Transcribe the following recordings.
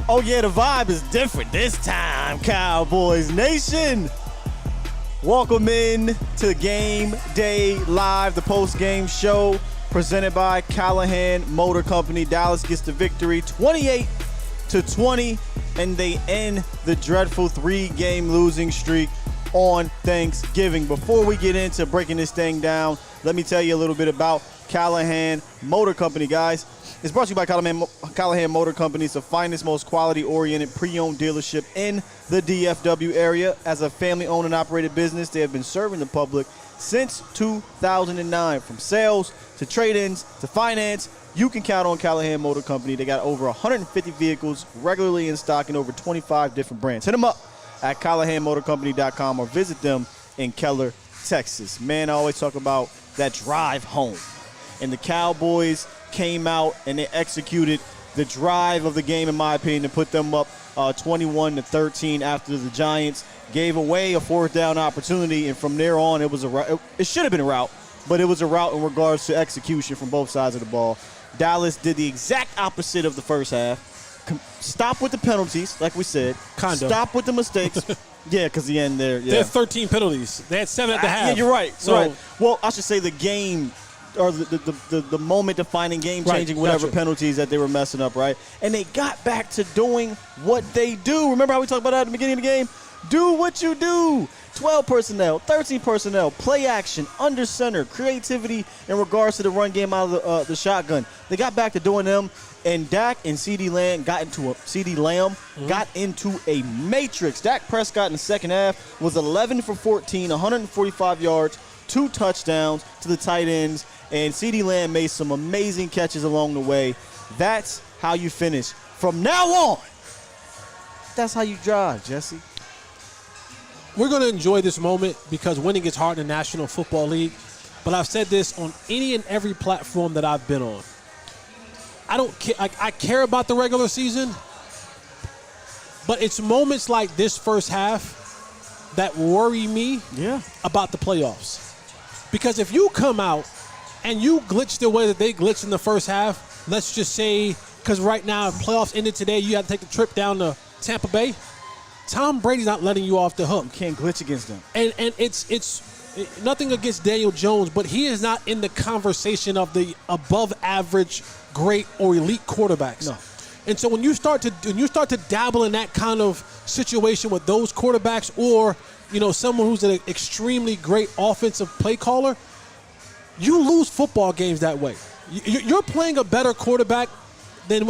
Oh, yeah, the vibe is different this time, Cowboys Nation. Welcome in to Game Day Live, the post-game show presented by Callahan Motor Company. Dallas gets the victory 28-20, and they end the dreadful 3-game losing streak on Thanksgiving. Before we get into breaking this thing down, let me tell you a little bit about Callahan Motor Company, guys. It's brought to you by Callahan Motor Company. It's the finest, most quality-oriented pre-owned dealership in the DFW area. As a family-owned and operated business, they have been serving the public since 2009. From sales to trade-ins to finance, you can count on Callahan Motor Company. They got over 150 vehicles regularly in stock in over 25 different brands. Hit them up at CallahanMotorCompany.com or visit them in Keller, Texas. Man, I always talk about that drive home. And the Cowboys came out and they executed the drive of the game, in my opinion, to put them up 21-13 after the Giants gave away a fourth down opportunity. And from there on, it was it should have been a route, but it was a route in regards to execution from both sides of the ball. Dallas did the exact opposite of the first half. Stop with the penalties, like we said. Stop with the mistakes. Yeah, because the end there. Yeah. They had 13 penalties. They had 7 at the half. Yeah, you're right. So, right. Well, I should say the game or the moment-defining, game-changing, whatever penalties that they were messing up, right? And they got back to doing what they do. Remember how we talked about that at the beginning of the game? Do what you do. 12 personnel, 13 personnel, play action, under center, creativity in regards to the run game out of the shotgun. They got back to doing them, and Dak and CeeDee Lamb got into a matrix. Dak Prescott in the second half was 11 for 14, 145 yards, 2 touchdowns to the tight ends, and CeeDee Lamb made some amazing catches along the way. That's how you finish. From now on, that's how you drive, Jesse. We're going to enjoy this moment because winning is hard in the National Football League. But I've said this on any and every platform that I've been on. I don't care. I care about the regular season, but it's moments like this first half that worry me about the playoffs. Because if you come out and you glitch the way that they glitched in the first half, let's just say, because right now, if playoffs ended today, you have to take the trip down to Tampa Bay. Tom Brady's not letting you off the hook. You can't glitch against them. And it's nothing against Daniel Jones, but he is not in the conversation of the above average, great or elite quarterbacks. No. And so when you start to dabble in that kind of situation with those quarterbacks, or someone who's an extremely great offensive play caller, you lose football games that way. You're playing a better quarterback than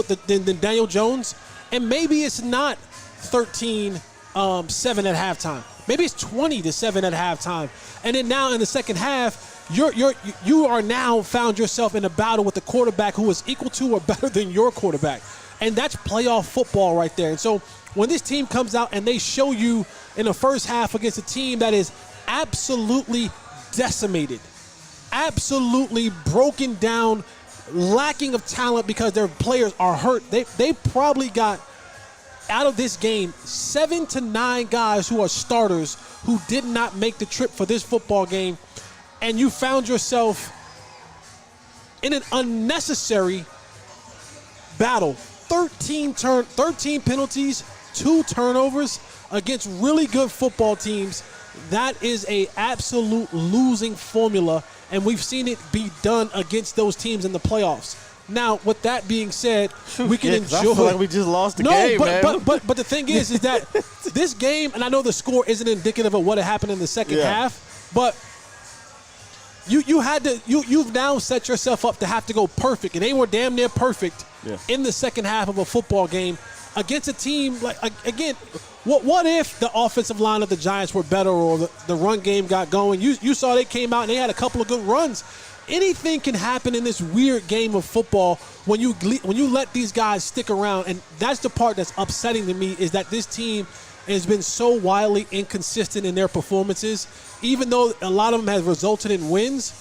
Daniel Jones, and maybe it's not 13-7 at halftime. Maybe it's 20-7 at halftime. And then now in the second half, you are now found yourself in a battle with a quarterback who is equal to or better than your quarterback. And that's playoff football right there. And so when this team comes out and they show you in the first half against a team that is absolutely decimated, absolutely broken down, lacking of talent because their players are hurt, they probably got out of this game 7 to 9 guys who are starters who did not make the trip for this football game, and you found yourself in an unnecessary battle. 13 penalties, 2 turnovers against really good football teams. That is a absolute losing formula, and we've seen it be done against those teams in the playoffs. Now, with that being said, we can enjoy. I feel like we just lost the game, man. But the thing is that this game, and I know the score isn't indicative of what happened in the second half, but you've now set yourself up to have to go perfect, and they were damn near perfect in the second half of a football game against a team like again. What if the offensive line of the Giants were better, or the run game got going? You saw they came out and they had a couple of good runs. Anything can happen in this weird game of football when you let these guys stick around, and that's the part that's upsetting to me, is that this team has been so wildly inconsistent in their performances. Even though a lot of them have resulted in wins,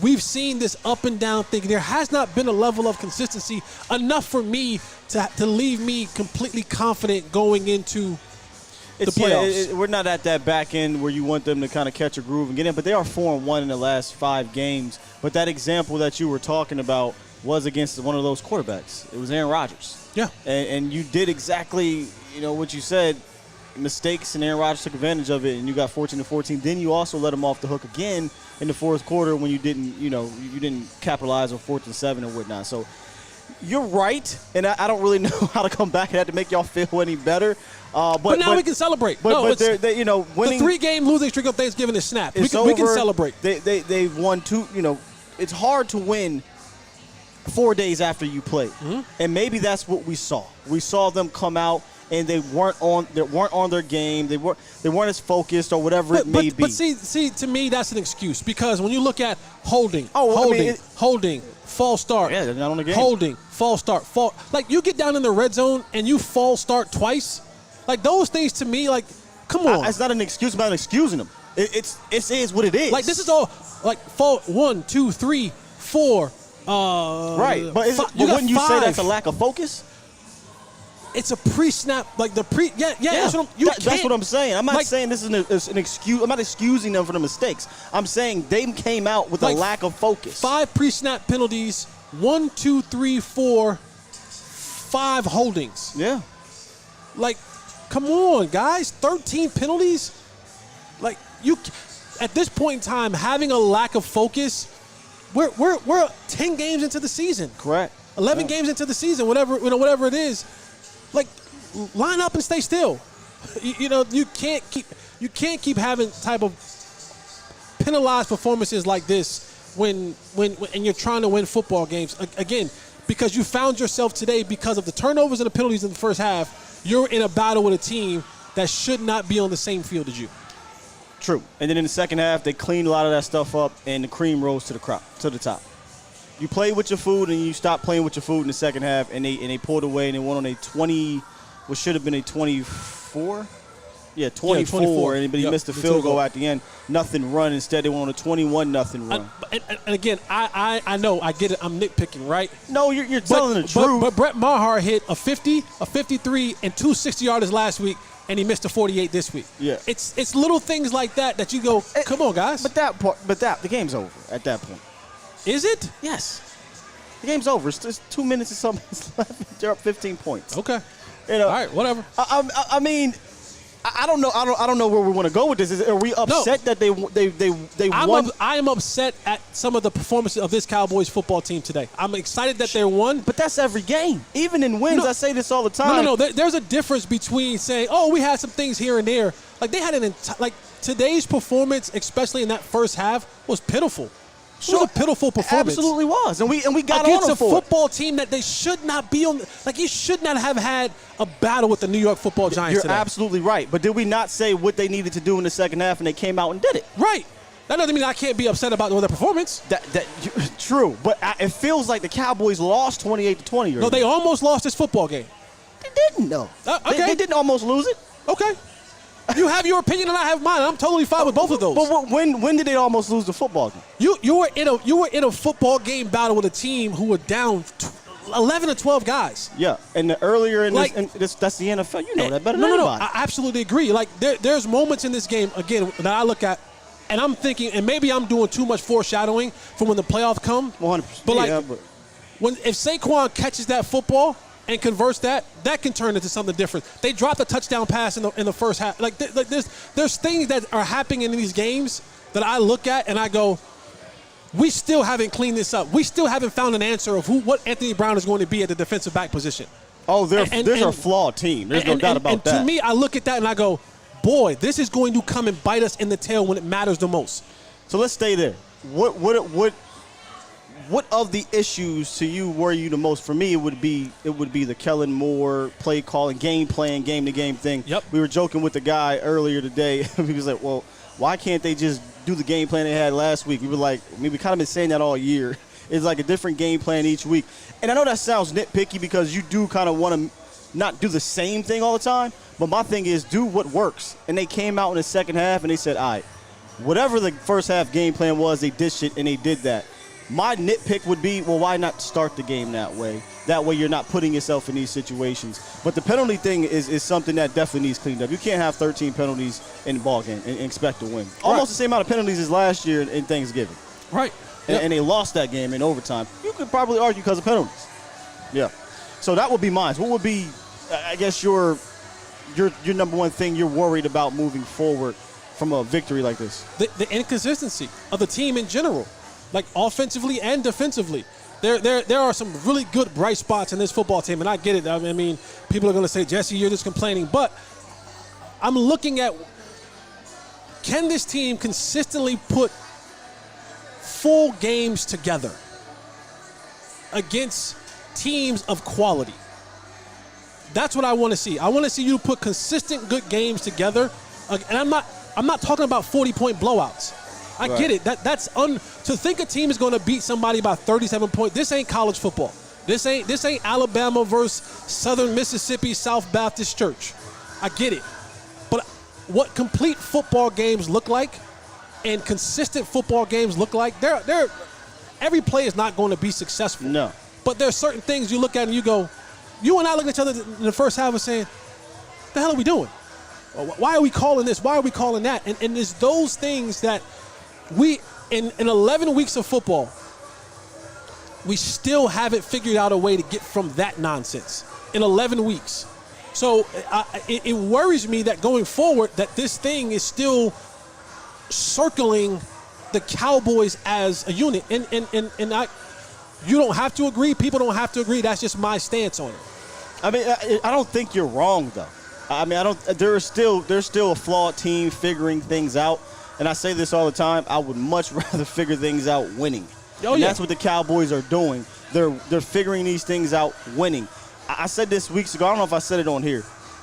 we've seen this up and down thing. There has not been a level of consistency enough for me to leave me completely confident going into the playoffs. We're not at that back end where you want them to kind of catch a groove and get in, but they are 4-1 in the last 5 games. But that example that you were talking about was against one of those quarterbacks. It was Aaron Rodgers. Yeah. And you did exactly, what you said. Mistakes, and Aaron Rodgers took advantage of it, and you got 14-14. Then you also let them off the hook again in the fourth quarter when you didn't, you didn't capitalize on 4th and 7 and whatnot. So you're right, and I don't really know how to come back at that to make y'all feel any better. But now we can celebrate. But winning the 3-game losing streak of Thanksgiving is snapped. We we can celebrate. They've won 2. It's hard to win 4 days after you play, and maybe that's what we saw. We saw them come out. And they weren't on their game. They weren't as focused or whatever it may be. But see, to me, that's an excuse because when you look at holding, false start, yeah, they're not on the game. Holding, false start, like you get down in the red zone and you false start twice, like those things to me, like come on, it's not an excuse. I'm not excusing them. It is what it is. Like this is all like 1, 2, 3, 4. Right, but wouldn't you say that's a lack of focus? It's a pre-snap, like the pre. Yeah. That's what I'm saying. I'm not saying this is an excuse. I'm not excusing them for the mistakes. I'm saying they came out with a lack of focus. 5 pre-snap penalties, 1, 2, 3, 4, 5 holdings. Yeah. Like, come on, guys. 13 penalties. Like you, at this point in time, having a lack of focus. We're 10 games into the season. Correct. 11 games into the season. Whatever it is. Like, line up and stay still. You can't keep having type of penalized performances like this when you're trying to win football games. Again, because you found yourself today because of the turnovers and the penalties in the first half, you're in a battle with a team that should not be on the same field as you. True. And then in the second half, they cleaned a lot of that stuff up, and the cream rose to the top. You play with your food, and you stop playing with your food in the second half, and they pulled away, and they won on a 20, what should have been a 24? Yeah, 24. But he missed the field goal at the end. Nothing run. Instead, they went on a 21-0 run. And again, I know, I get it. I'm nitpicking, right? No, you're telling the truth. But Brett Maher hit a 50, a 53, and 2 60-yarders last week, and he missed a 48 this week. Yeah. It's little things like that you go, come on, guys. But the game's over at that point. Is it? Yes. The game's over. It's just 2 minutes or something left. They're up 15 points. Okay. All right, whatever. I mean, I don't know. I don't know where we want to go with this. Are we upset that they won? I am upset at some of the performances of this Cowboys football team today. I'm excited that they won. But that's every game. Even in wins, I say this all the time. No. There's a difference between saying, "Oh, we had some things here and there." Like they had today's performance, especially in that first half, was pitiful. It was a pitiful performance. It absolutely was, and we got against on them a football team that they should not be on. Like you should not have had a battle with the New York Football Giants. You're today. absolutely right. But did we not say what they needed to do in the second half, and they came out and did it? Right. That doesn't mean I can't be upset about their performance. True, but it feels like the Cowboys lost 28-20. No, they almost lost this football game. They didn't, though. Okay. They didn't almost lose it. Okay. You have your opinion and I have mine. I'm totally fine with both of those. But when did they almost lose the football game? You were in a football game battle with a team who were down 11 or 12 guys. Yeah, and earlier that's the NFL. You know that better than anybody. I absolutely agree. Like there's moments in this game again that I look at, and I'm thinking, and maybe I'm doing too much foreshadowing for when the playoffs come. 100%. But if Saquon catches that football and converts that can turn into something different. They dropped a touchdown pass in the first half. There's things that are happening in these games that I look at and I go, we still haven't cleaned this up. We still haven't found an answer of what Anthony Brown is going to be at the defensive back position. Oh, there's a flawed team. There's no doubt about that. And to me, I look at that and I go, boy, this is going to come and bite us in the tail when it matters the most. So let's stay there. What of the issues to you worry you the most? For me, it would be the Kellen Moore play calling, game playing, game to game thing. Yep. We were joking with the guy earlier today. He was like, "Well, why can't they just do the game plan they had last week?" We were like, we kind of been saying that all year. It's like a different game plan each week. And I know that sounds nitpicky because you do kind of want to not do the same thing all the time. But my thing is do what works. And they came out in the second half and they said, all right, whatever the first half game plan was, they dished it and they did that. My nitpick would be, well, why not start the game that way? That way you're not putting yourself in these situations. But the penalty thing is something that definitely needs cleaned up. You can't have 13 penalties in the ball game and expect to win. Almost the same amount of penalties as last year in Thanksgiving. Right. And they lost that game in overtime. You could probably argue because of penalties. Yeah. So that would be mine. What would be, I guess, your number one thing you're worried about moving forward from a victory like this? The inconsistency of the team in general, like offensively and defensively. There are some really good bright spots in this football team, and I get it. I mean, people are going to say, Jesse, you're just complaining. But I'm looking at, can this team consistently put full games together against teams of quality? That's what I want to see. I want to see you put consistent good games together. And I'm not talking about 40-point blowouts. I get it. To think a team is going to beat somebody by 37 points. This ain't college football. This ain't Alabama versus Southern Mississippi South Baptist Church. I get it. But what complete football games look like and consistent football games look like, every play is not going to be successful. No. But there are certain things you look at and you go, you and I look at each other in the first half and saying, what the hell are we doing? Why are we calling this? Why are we calling that? And it's those things that we, in 11 weeks of football, we still haven't figured out a way to get from that nonsense in 11 weeks. So it worries me that going forward that this thing is still circling the Cowboys as a unit. And you don't have to agree. People don't have to agree. That's just my stance on it. I mean, I don't think you're wrong, though. I mean, there's still a flawed team figuring things out. And I say this all the time. I would much rather figure things out winning. That's what the Cowboys are doing. They're figuring these things out winning. I said this weeks ago. I don't know if I said it on here.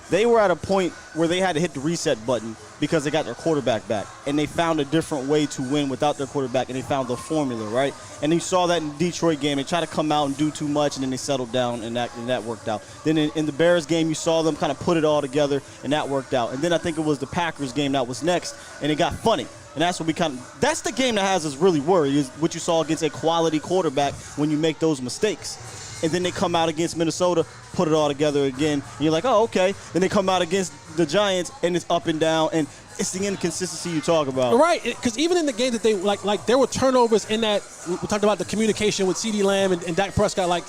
They were at a point where they had to hit the reset button because they got their quarterback back. And they found a different way to win without their quarterback, and they found the formula, right? And you saw that in the Detroit game. They tried to come out and do too much, and then they settled down, and that worked out. Then in the Bears game, you saw them kind of put it all together, and that worked out. And then I think it was the Packers game that was next, and it got funny. And that's what that's the game that has us really worried, is what you saw against a quality quarterback when you make those mistakes. And then they come out against Minnesota, put it all together again. And you're like, oh, okay. Then they come out against the Giants, and it's up and down. And it's the inconsistency you talk about. Right, because even in the game that they, like there were turnovers in that. We talked about the communication with CeeDee Lamb and Dak Prescott. Like,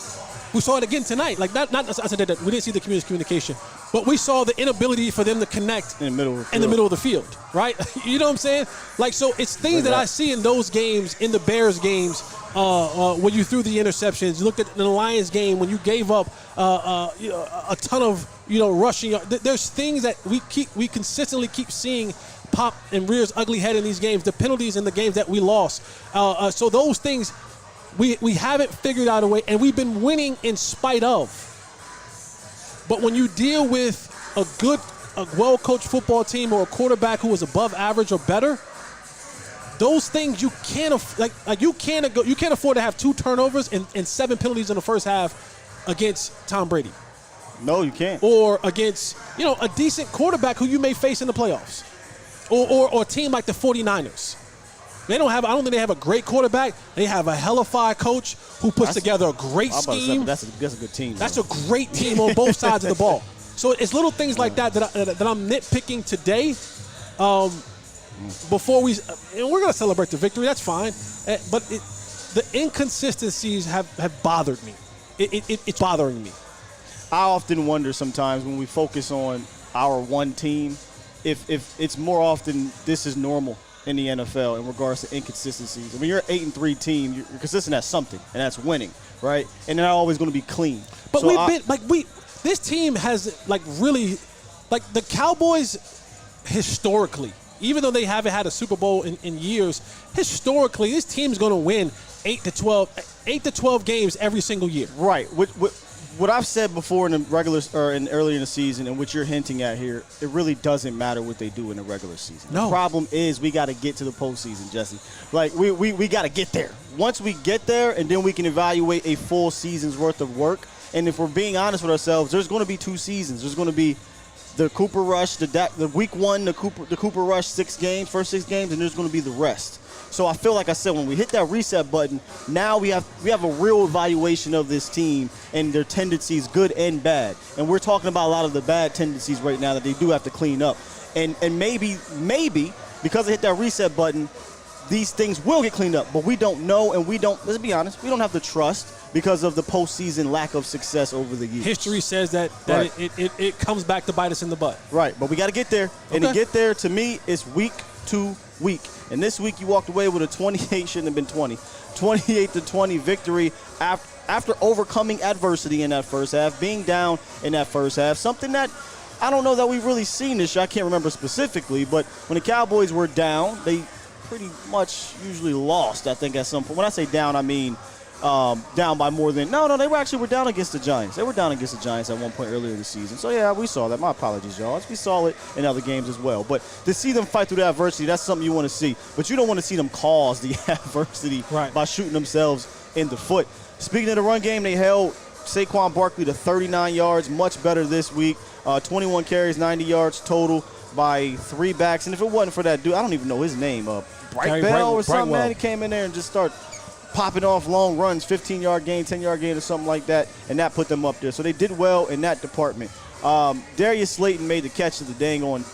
we saw it again tonight. Like, I said that we didn't see the communication. But we saw the inability for them to connect in the middle of the field, right? You know what I'm saying? Like, so it's things that I see in those games, in the Bears games, when you threw the interceptions. You looked at the Lions game when you gave up a ton of rushing. There's things that we consistently keep seeing pop and rear its ugly head in these games. The penalties in the games that we lost. So those things we haven't figured out a way, and we've been winning in spite of. But when you deal with a well-coached football team or a quarterback who is above average or better, those things you can't you can't afford to have 2 turnovers and 7 penalties in the first half against Tom Brady. No, you can't. Or against a decent quarterback who you may face in the playoffs, or a team like the 49ers. I don't think they have a great quarterback. They have a hellified coach who puts together a great scheme. That's a good team. That's a great team on both sides of the ball. So it's little things like that I'm nitpicking today. Before and we're going to celebrate the victory. That's fine. But the inconsistencies have bothered me. It's bothering me. I often wonder sometimes when we focus on our one team, if it's more often this is normal in the NFL in regards to inconsistencies. When you're an 8-3 team, you're consistent at something, and that's winning, right? And they're not always going to be clean. But this team has really the Cowboys historically, even though they haven't had a Super Bowl in years, historically this team's going to win 8 to 12 games every single year. Right. What I've said before in the regular or earlier in the season, and what you're hinting at here, it really doesn't matter what they do in the regular season. No. The problem is we got to get to the postseason, Jesse. Like we got to get there. Once we get there, and then we can evaluate a full season's worth of work. And if we're being honest with ourselves, there's going to be 2 seasons. There's going to be the Cooper Rush, the week 1, the Cooper Rush first 6 games, and there's going to be the rest. So I feel like I said, when we hit that reset button, now we have a real evaluation of this team and their tendencies, good and bad. And we're talking about a lot of the bad tendencies right now that they do have to clean up. And maybe because they hit that reset button, these things will get cleaned up. But we don't know, and let's be honest, we don't have the trust because of the postseason lack of success over the years. History says that Right. it comes back to bite us in the butt. Right, but we got to get there. And to get there, to me, it's week to week. And this week you walked away with a 28, shouldn't have been 20, 28-20 victory after overcoming adversity in that first half, being down in that first half, something that I don't know that we've really seen this year. I can't remember specifically, but when the Cowboys were down, they pretty much usually lost, I think, at some point. When I say down, I mean down by more than – no, they were down against the Giants. They were down against the Giants at one point earlier this season. So, yeah, we saw that. My apologies, y'all. We saw it in other games as well. But to see them fight through the adversity, that's something you want to see. But you don't want to see them cause the adversity by shooting themselves in the foot. Speaking of the run game, they held Saquon Barkley to 39 yards, much better this week. 21 carries, 90 yards total by 3 backs. And if it wasn't for that dude, I don't even know his name, Bright Bell or something, man. He came in there and just started popping off long runs, 15-yard gain, 10-yard gain or something like that, and that put them up there. So they did well in that department. Darius Slayton made the catch of the dang on,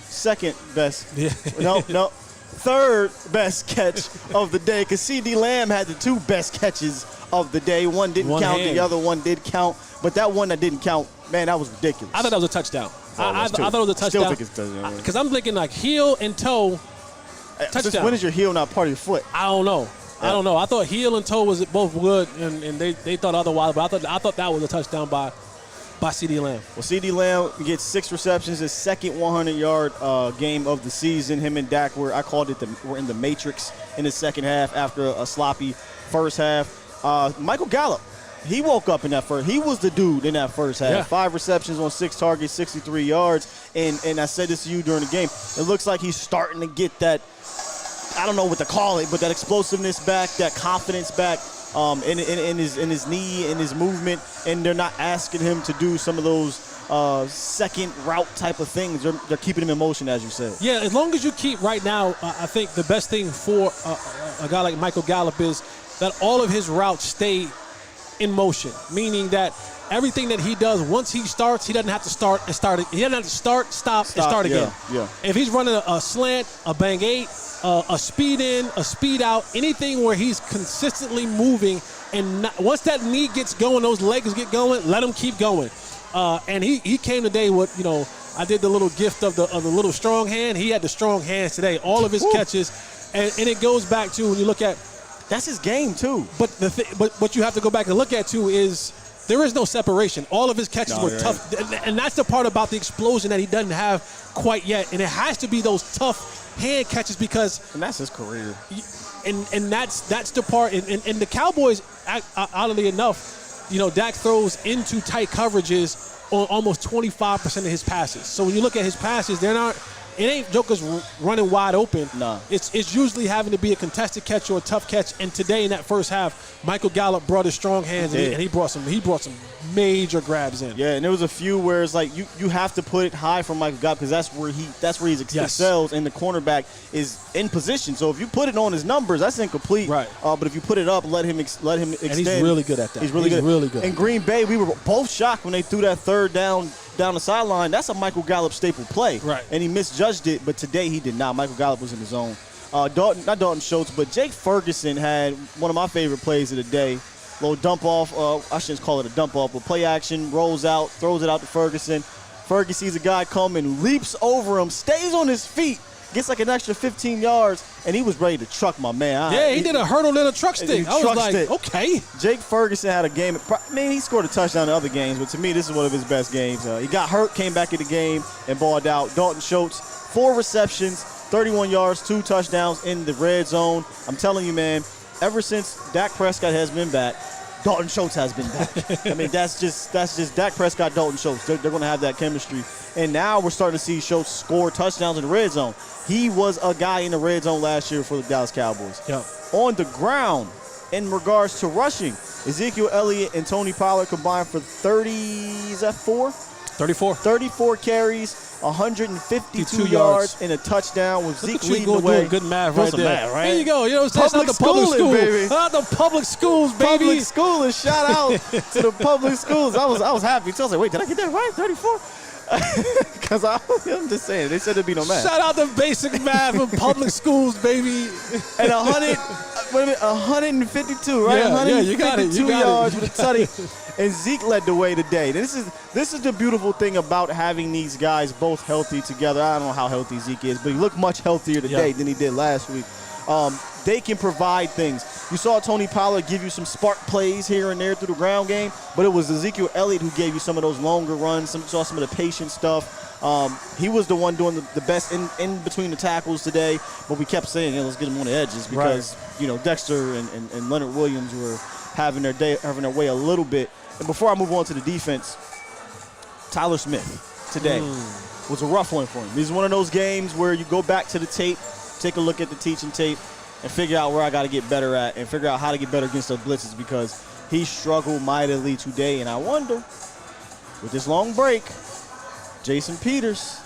second best. No. Third best catch of the day because C.D. Lamb had the 2 best catches of the day. One didn't count. The other one did count. But that one that didn't count, man, that was ridiculous. I thought that was a touchdown. I thought it was a touchdown. Still think it's a touchdown. Because I'm thinking like heel and toe touchdown. Since when is your heel not part of your foot? I don't know. I thought heel and toe was both good, and they thought otherwise. But I thought that was a touchdown by C.D. Lamb. Well, C.D. Lamb gets 6 receptions, his second 100-yard game of the season. Him and Dak were in the matrix in the second half after a sloppy first half. Michael Gallup, he woke up in that first. He was the dude in that first half. Yeah. 5 receptions on 6 targets, 63 yards. And I said this to you during the game. It looks like he's starting to get that, I don't know what to call it, but that explosiveness back, that confidence back. In his knee, in his movement, and they're not asking him to do some of those second route type of things. They're keeping him in motion, as you said. Yeah, as long as you keep right now, I think the best thing for a guy like Michael Gallup is that all of his routes stay in motion, meaning that everything that he does, once he starts, he doesn't have to start and start it. He doesn't have to start, stop, and start again. Yeah. If he's running a slant, a bang 8, a speed in, a speed out, anything where he's consistently moving, and once that knee gets going, those legs get going, let him keep going. And he came today with, I did the little gift of the little strong hand. He had the strong hands today. All of his catches, and it goes back to when you look at that's his game too. But what you have to go back and look at too is there is no separation. All of his catches were tough, and that's the part about the explosion that he doesn't have quite yet. And it has to be those tough hand catches because and that's his career. And that's the part. And the Cowboys, oddly enough, Dak throws into tight coverages on almost 25% of his passes. So when you look at his passes, it ain't jokers running wide open. No. It's usually having to be a contested catch or a tough catch. And today in that first half, Michael Gallup brought his strong hands and he brought some major grabs in. Yeah, and there was a few where it's like you have to put it high for Michael Gallup because that's where he excels, and the cornerback is in position. So if you put it on his numbers, that's incomplete. Right. But if you put it up, let him extend. And he's really good at that. He's really good. In Green Bay, we were both shocked when they threw that third down the sideline. That's a Michael Gallup staple play. Right. And he misjudged it, but today he did not. Michael Gallup was in his zone. Not Dalton Schultz, but Jake Ferguson had one of my favorite plays of the day. Little dump off. I shouldn't call it a dump off, but play action, rolls out, throws it out to Ferguson. Fergie sees a guy come and leaps over him, stays on his feet, gets like an extra 15 yards, and he was ready to truck my man. He did a hurdle and a truck stick. I was like, okay. Jake Ferguson had a game. He scored a touchdown in other games, but to me, this is one of his best games. He got hurt, came back in the game, and balled out. Dalton Schultz, 4 receptions, 31 yards, 2 touchdowns in the red zone. I'm telling you, man, ever since Dak Prescott has been back, Dalton Schultz has been back. I mean, that's just Dak Prescott, Dalton Schultz. They're going to have that chemistry. And now we're starting to see Schultz score touchdowns in the red zone. He was a guy in the red zone last year for the Dallas Cowboys. Yep. On the ground, in regards to rushing, Ezekiel Elliott and Tony Pollard combined for 34 carries, 152 yards, and a touchdown with Zeke leading the way. Doing good math right there. Math, right? There you go. Shout out to public schools, baby. Shout out to public schools, baby. Public schools. Shout out to the public schools. I was happy. So I was like, wait, did I get that right? 34? Because I'm just saying, they said there'd be no math. Shout out to basic math in public schools, baby. And 152, right? Yeah, you got it. 152 yards with a tutty. And Zeke led the way today. This is the beautiful thing about having these guys both healthy together. I don't know how healthy Zeke is, but he looked much healthier today than he did last week. They can provide things. You saw Tony Pollard give you some spark plays here and there through the ground game, but it was Ezekiel Elliott who gave you some of those longer runs, saw some of the patient stuff. He was the one doing the best in between the tackles today, but we kept saying, let's get him on the edges because, Dexter and Leonard Williams were having their way a little bit. And before I move on to the defense, Tyler Smith today was a rough one for him. This is one of those games where you go back to the tape, take a look at the teaching tape, and figure out where I got to get better at and figure out how to get better against those blitzes because he struggled mightily today. And I wonder, with this long break, Jason Peters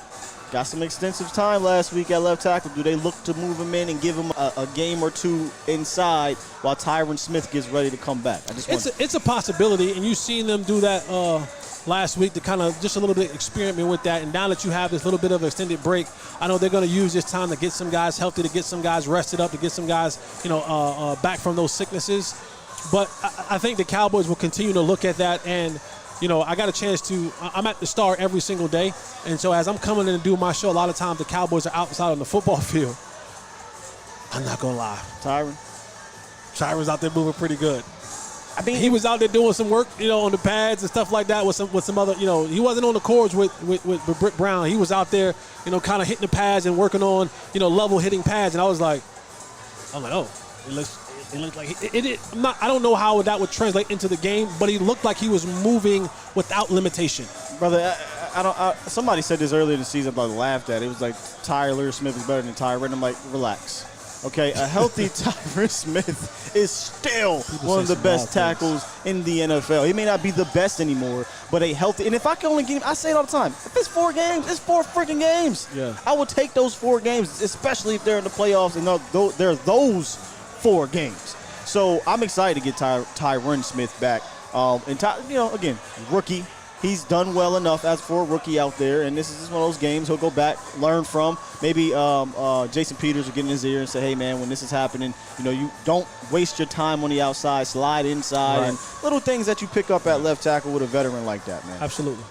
got some extensive time last week at left tackle. Do they look to move him in and give him a game or two inside while Tyron Smith gets ready to come back? It's a possibility, and you've seen them do that last week to kind of just a little bit experiment with that. And now that you have this little bit of extended break, I know they're going to use this time to get some guys healthy, to get some guys rested up, to get some guys, back from those sicknesses. But I think the Cowboys will continue to look at that. And, I got a chance to – I'm at the Star every single day. And so as I'm coming in and doing my show, a lot of times the Cowboys are outside on the football field. I'm not going to lie. Tyron's out there moving pretty good. I mean, he was out there doing some work, on the pads and stuff like that with some other, he wasn't on the cords with Britt Brown. He was out there, kind of hitting the pads and working on, level hitting pads. And I was like, oh, it looks like I don't know how that would translate into the game, but he looked like he was moving without limitation. Brother, somebody said this earlier this season, but I laughed at it. It was like Tyler Smith is better than Tyron. I'm like, relax. Okay, a healthy Tyron Smith is still one of the best tackles in the NFL. He may not be the best anymore, but a healthy – and if I can only get him – I say it all the time. If it's 4 games, it's 4 freaking games. Yeah. I would take those 4 games, especially if they're in the playoffs and they're those 4 games. So I'm excited to get Tyron Smith back. Again, rookie. He's done well enough as for a rookie out there, and this is just one of those games he'll go back, learn from. Maybe Jason Peters will get in his ear and say, hey, man, when this is happening, you don't waste your time on the outside, slide inside, and little things that you pick up at left tackle with a veteran like that, man. Absolutely.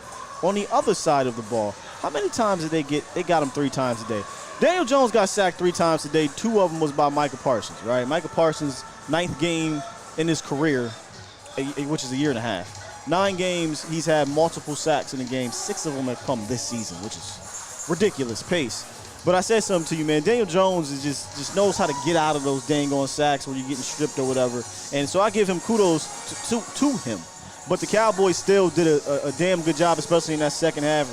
On the other side of the ball, how many times did they get? They got him 3 times a day. Daniel Jones got sacked 3 times today. 2 of them was by Micah Parsons, right? Micah Parsons' 9th game in his career, which is a year and a half. 9 games, he's had multiple sacks in the game. 6 of them have come this season, which is ridiculous pace. But I said something to you, man. Daniel Jones is just knows how to get out of those dang on sacks when you're getting stripped or whatever. And so I give him kudos to him. But the Cowboys still did a damn good job, especially in that second half,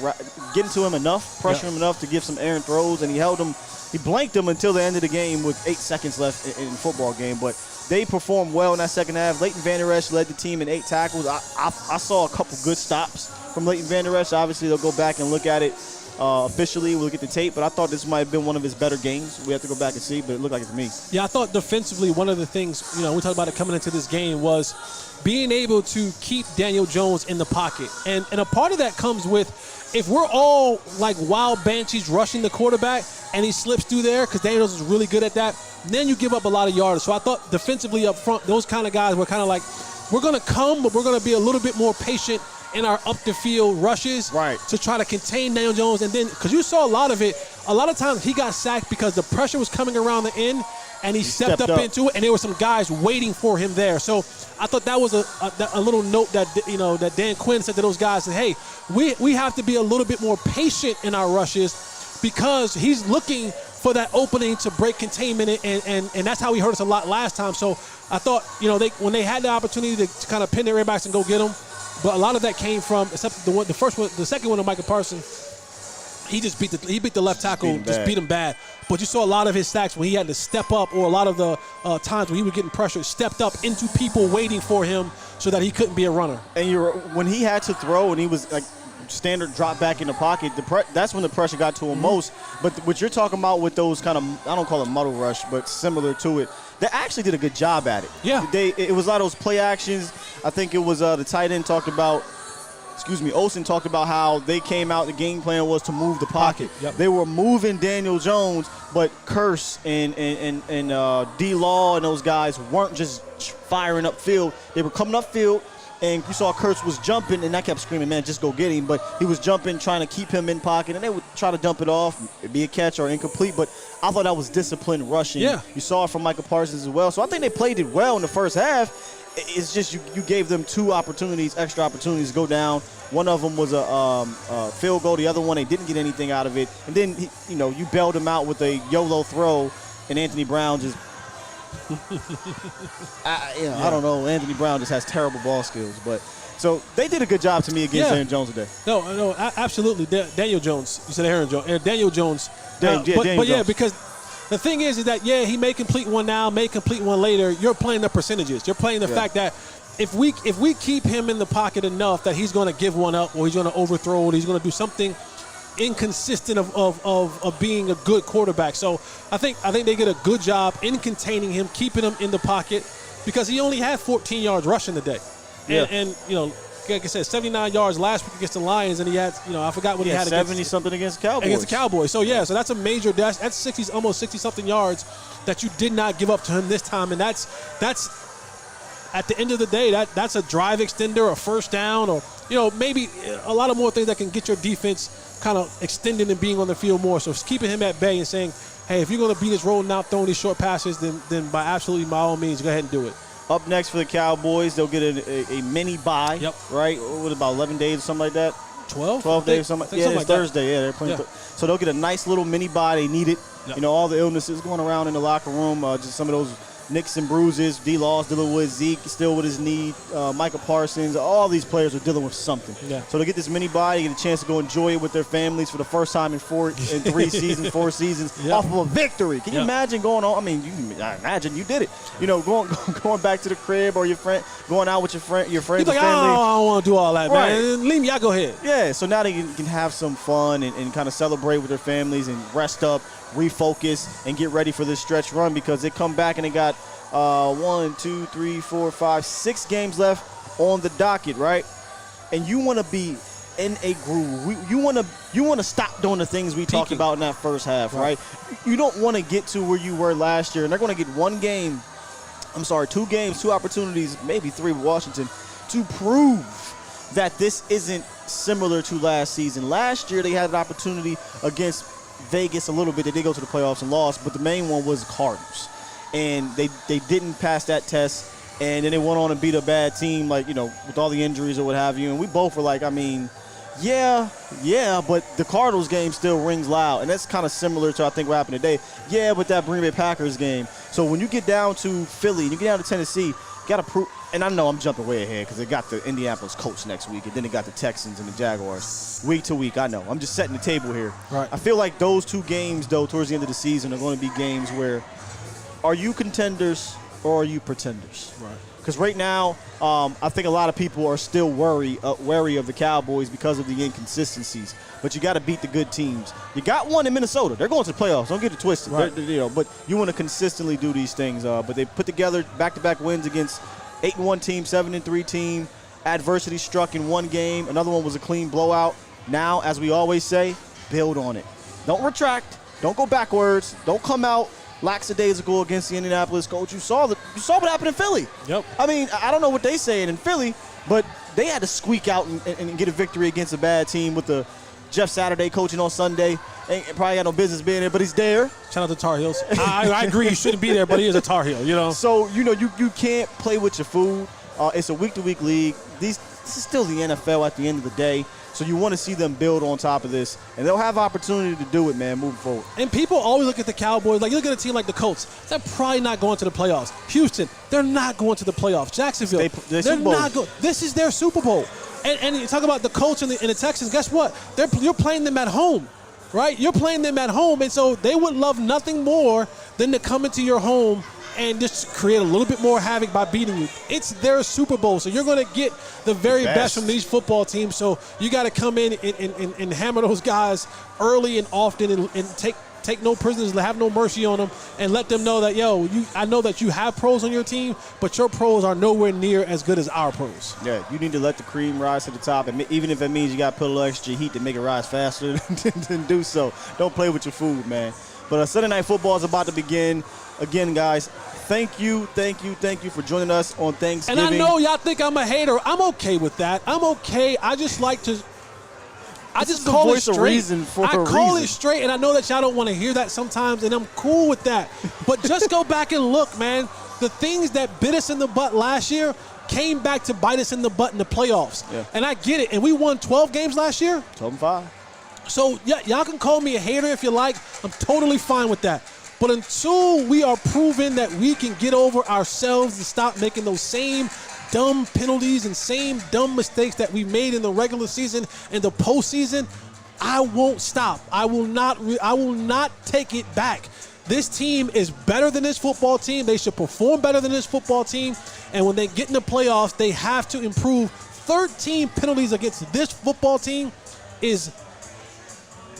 getting to him enough, pressuring him enough to give some errant throws. And he held him, he blanked him until the end of the game with 8 seconds left in the football game. But they performed well in that second half. Leighton Vander Esch led the team in 8 tackles. I saw a couple good stops from Leighton Vander Esch. Obviously, they'll go back and look at it officially. We'll look at the tape. But I thought this might have been one of his better games. We have to go back and see, but it looked like it to me. Yeah, I thought defensively one of the things, we talked about it coming into this game, was being able to keep Daniel Jones in the pocket. And a part of that comes with, if we're all like wild banshees rushing the quarterback and he slips through there, because Daniel Jones is really good at that, then you give up a lot of yards. So I thought defensively up front, those kind of guys were kind of like, we're going to come, but we're going to be a little bit more patient in our up the field rushes to try to contain Daniel Jones. And then, because you saw a lot of it, a lot of times he got sacked because the pressure was coming around the end and he stepped up into it, and there were some guys waiting for him there. So I thought that was a little note that, that Dan Quinn said to those guys, that, hey, we have to be a little bit more patient in our rushes because he's looking for that opening to break containment, and that's how he hurt us a lot last time. So I thought, when they had the opportunity to kind of pin their backs and go get them, but a lot of that came from, except the second one of Micah Parsons, he beat the left tackle, beat him bad. But you saw a lot of his sacks when he had to step up, or a lot of the times when he was getting pressured, stepped up into people waiting for him so that he couldn't be a runner. And when he had to throw and he was like standard drop back in the pocket, that's when the pressure got to him most. But what you're talking about with those kind of, I don't call it muddle rush, but similar to it, they actually did a good job at it. Yeah. It was a lot of those play actions. I think it was the tight end talked about Olsen talked about how they came out, the game plan was to move the pocket. Yep. They were moving Daniel Jones, but Curse and D-Law and those guys weren't just firing upfield. They were coming upfield, and you saw Kurtz was jumping, and I kept screaming, man, just go get him. But he was jumping, trying to keep him in pocket, and they would try to dump it off, it'd be a catch or incomplete. But I thought that was disciplined rushing. Yeah. You saw it from Michael Parsons as well. So I think they played it well in the first half. It's just you gave them two extra opportunities to go down. One of them was a field goal. The other one, they didn't get anything out of it. And then, you bailed them out with a YOLO throw, and Anthony Brown just I don't know. Anthony Brown just has terrible ball skills. But so they did a good job to me against Aaron Jones today. No, absolutely. Daniel Jones. You said Aaron Jones. Daniel Jones. Daniel Jones. Because the thing is that, he may complete one now, may complete one later. You're playing the percentages. You're playing the fact that if we keep him in the pocket enough that he's going to give one up or he's going to overthrow it, he's going to do something inconsistent of being a good quarterback. So I think they did a good job in containing him, keeping him in the pocket, because he only had 14 yards rushing today. Yeah. And like I said, 79 yards last week against the Lions, and he had, I forgot what he had 70-something against the Cowboys. Against the Cowboys. So, so that's a major dash. That's 60, almost 60-something yards that you did not give up to him this time. And that's at the end of the day, that's a drive extender, a first down, or, maybe a lot of more things that can get your defense kind of extending and being on the field more. So keeping him at bay and saying, hey, if you're going to beat us rolling out, throwing these short passes, then by all means, go ahead and do it. Up next for the Cowboys, they'll get a mini bye, right? What, about 11 days or something like that? 12 days or something. Yeah, it's Thursday. Yeah, they're playing. So they'll get a nice little mini bye. They need it. Yep. All the illnesses going around in the locker room, just some of those nicks and bruises. D-Law's dealing with Zeke, still with his knee. Michael Parsons, all these players are dealing with something. Yeah. So they get this mini bye, they get a chance to go enjoy it with their families for the first time in 4 seasons off of a victory. Can you imagine going on? I mean, I imagine you did it. Going back to the crib or your friend, going out with your friends He's and like, family. I don't want to do all that, man. Leave me, y'all go ahead. Yeah, so now they can have some fun and kind of celebrate with their families and rest up, refocus, and get ready for this stretch run, because they come back and they got 1, 2, 3, 4, 5, 6 games left on the docket, right? And you want to be in a groove. You want to stop doing the things we talked about in that first half, right? You don't want to get to where you were last year, and they're going to get 2 games, 2 opportunities, maybe 3 with Washington, to prove that this isn't similar to last season. Last year they had an opportunity against Vegas a little bit. They did go to the playoffs and lost, but the main one was the Cardinals. And they didn't pass that test, and then they went on and beat a bad team, with all the injuries or what have you. And we both were like, yeah, but the Cardinals game still rings loud. And that's kind of similar to, I think, what happened today. Yeah, but that Green Bay Packers game. So when you get down to Philly and you get down to Tennessee, you got to prove. And I know I'm jumping way ahead because they got the Indianapolis Colts next week, and then they got the Texans and the Jaguars week to week. I know. I'm just setting the table here. Right. I feel like those 2 games, though, towards the end of the season are going to be games where, are you contenders or are you pretenders? Right. Because right now, I think a lot of people are still wary of the Cowboys because of the inconsistencies. But you got to beat the good teams. You got one in Minnesota. They're going to the playoffs. Don't get it twisted. Right. But you want to consistently do these things. But they put together back-to-back wins against 8-1 team, 7-3 team. Adversity struck in one game. Another one was a clean blowout. Now, as we always say, build on it. Don't retract. Don't go backwards. Don't come out lackadaisical against the Indianapolis Colts. You saw what happened in Philly. Yep. I mean, I don't know what they saying in Philly, but they had to squeak out and get a victory against a bad team with the Jeff Saturday coaching on Sunday. Ain't probably got no business being there, but he's there. Shout out to Tar Heels. I agree you shouldn't be there, but he is a Tar Heel, So, you can't play with your food. It's a week-to-week league. This is still the NFL at the end of the day. So you want to see them build on top of this, and they'll have opportunity to do it, man, moving forward. And people always look at the Cowboys, like you look at a team like the Colts, they're probably not going to the playoffs. Houston, they're not going to the playoffs. Jacksonville, they're not going. This is their Super Bowl. And you talk about the Colts and the Texans, guess what? You're playing them at home, right? You're playing them at home, and so they would love nothing more than to come into your home and just create a little bit more havoc by beating you. It's their Super Bowl, so you're going to get the very best from these football teams. So you got to come in and hammer those guys early and often and take take no prisoners, have no mercy on them, and let them know that, yo, I know that you have pros on your team, but your pros are nowhere near as good as our pros. Yeah, you need to let the cream rise to the top, and even if it means you got to put a little extra heat to make it rise faster, then do so. Don't play with your food, man. But Sunday Night Football is about to begin. Again, guys, thank you for joining us on Thanksgiving. And I know y'all think I'm a hater. I'm okay with that. I'm okay. I just like to – I just call it straight. I call it straight, and I know that y'all don't want to hear that sometimes, and I'm cool with that. But just go back and look, man. The things that bit us in the butt last year came back to bite us in the butt in the playoffs. Yeah. And I get it. And we won 12 games last year. 12-5. So, yeah, y'all can call me a hater if you like. I'm totally fine with that. But until we are proven that we can get over ourselves and stop making those same dumb penalties and same dumb mistakes that we made in the regular season and the postseason, I won't stop. I will not take it back. This team is better than this football team. They should perform better than this football team. And when they get in the playoffs, they have to improve. 13 penalties against this football team is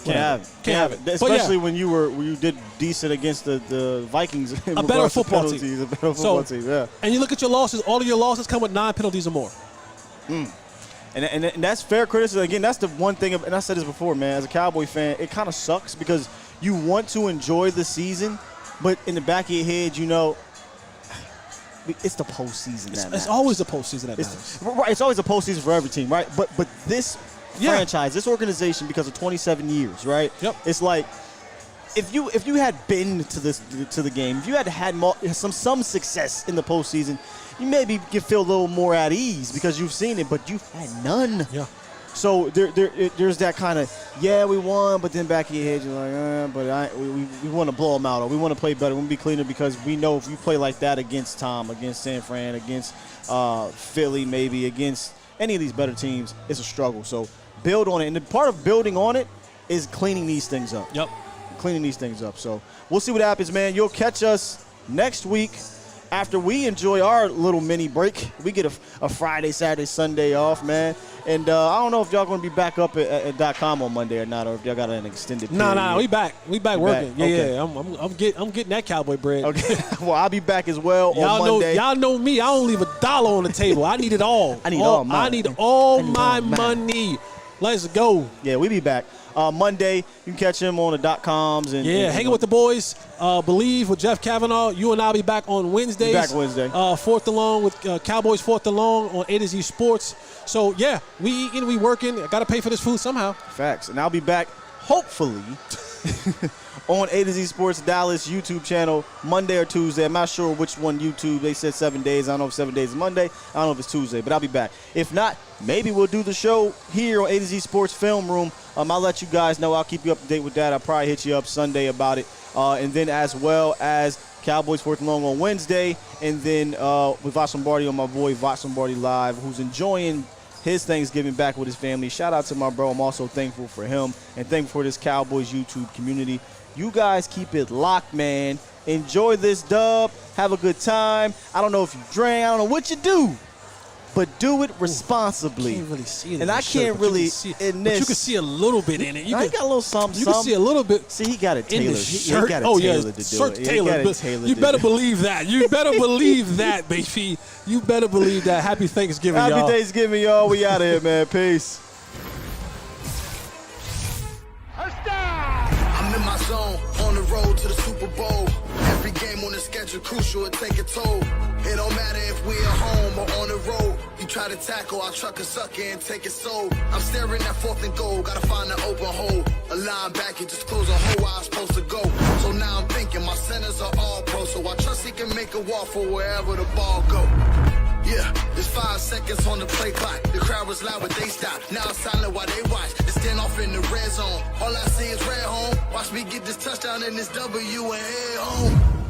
Can't have it. Especially when you did decent against the Vikings. A better football team. A better football team, yeah. And you look at your losses, all of your losses come with 9 penalties or more. And that's fair criticism. Again, that's the one thing, and I said this before, man, as a Cowboy fan, it kind of sucks because you want to enjoy the season, but in the back of your head, you know, it's the postseason. It's always the postseason that matters. Right, it's always a postseason for every team, right? But this franchise, this organization, because of 27 years, right? Yep. It's like if you had been to the game, if you had some success in the postseason, you maybe could feel a little more at ease because you've seen it, but you've had none. Yeah. So there's that kind of, we won, but then back in your head you're like, we want to blow them out, or we want to play better, we want to be cleaner, because we know if you play like that against Tom, against San Fran, against Philly, maybe against any of these better teams, it's a struggle. So build on it, and the part of building on it is cleaning these things up. Yep. Cleaning these things up. So we'll see what happens, man. You'll catch us next week after we enjoy our little mini break. We get a Friday, Saturday, Sunday off, man. And I don't know if y'all going to be back up at .com on Monday or not, or if y'all got an extended period. No, we back. We back working. Back? Okay. Yeah. I'm getting that cowboy bread. Okay. Well, I'll be back as well on Monday. Y'all know me. I don't leave $1 on the table. I need it all. I need all mine. I need all my money. Let's go. Yeah, we be back. Monday, you can catch him on the .coms. Hanging with the boys. Believe with Jeff Kavanaugh. You and I will be back on Wednesdays. Back Wednesday. Fourth and Long with Cowboys Fourth and Long on A to Z Sports. So, yeah, we eating, we working. I got to pay for this food somehow. Facts. And I'll be back, hopefully, on A to Z Sports Dallas YouTube channel Monday or Tuesday. I'm not sure which one YouTube. They said 7 days. I don't know if 7 days is Monday. I don't know if it's Tuesday, but I'll be back. If not, maybe we'll do the show here on A to Z Sports Film Room. I'll let you guys know. I'll keep you up to date with that. I'll probably hit you up Sunday about it. And then as well as Cowboys Fourth and Long on Wednesday. And then with Vox Lombardi on my boy Vox Lombardi Live, who's enjoying his Thanksgiving back with his family. Shout out to my bro. I'm also thankful for him and thankful for this Cowboys YouTube community. You guys keep it locked, man. Enjoy this dub. Have a good time. I don't know if you drink. I don't know what you do. But do it responsibly. You can't really see it. And I can't really in this. But you can see a little bit in it. I got a little something. You can see a little bit. See, he got it tailored. In the shirt. He got it tailored to do shirt it. Tailored. You better believe that. You better believe that, baby. You better believe that. Happy Thanksgiving, y'all. Happy Thanksgiving, y'all. We out of here, man. Peace. I'm in my zone, on the road to the Super Bowl. Every game on the schedule crucial, it take a toll. It don't matter if we at home or on the road. You try to tackle, I'll truck a sucker and take it soul. I'm staring at fourth and goal, gotta find an open hole. A linebacker just close a hole where I'm supposed to go. So now I'm thinking my centers are all pro, so I trust he can make a wall for wherever the ball go. Yeah, there's 5 seconds on the play clock. The crowd was loud, but they stopped. Now it's silent while they watch. The standoff in the red zone. All I see is red home. Watch me get this touchdown and this W and head home.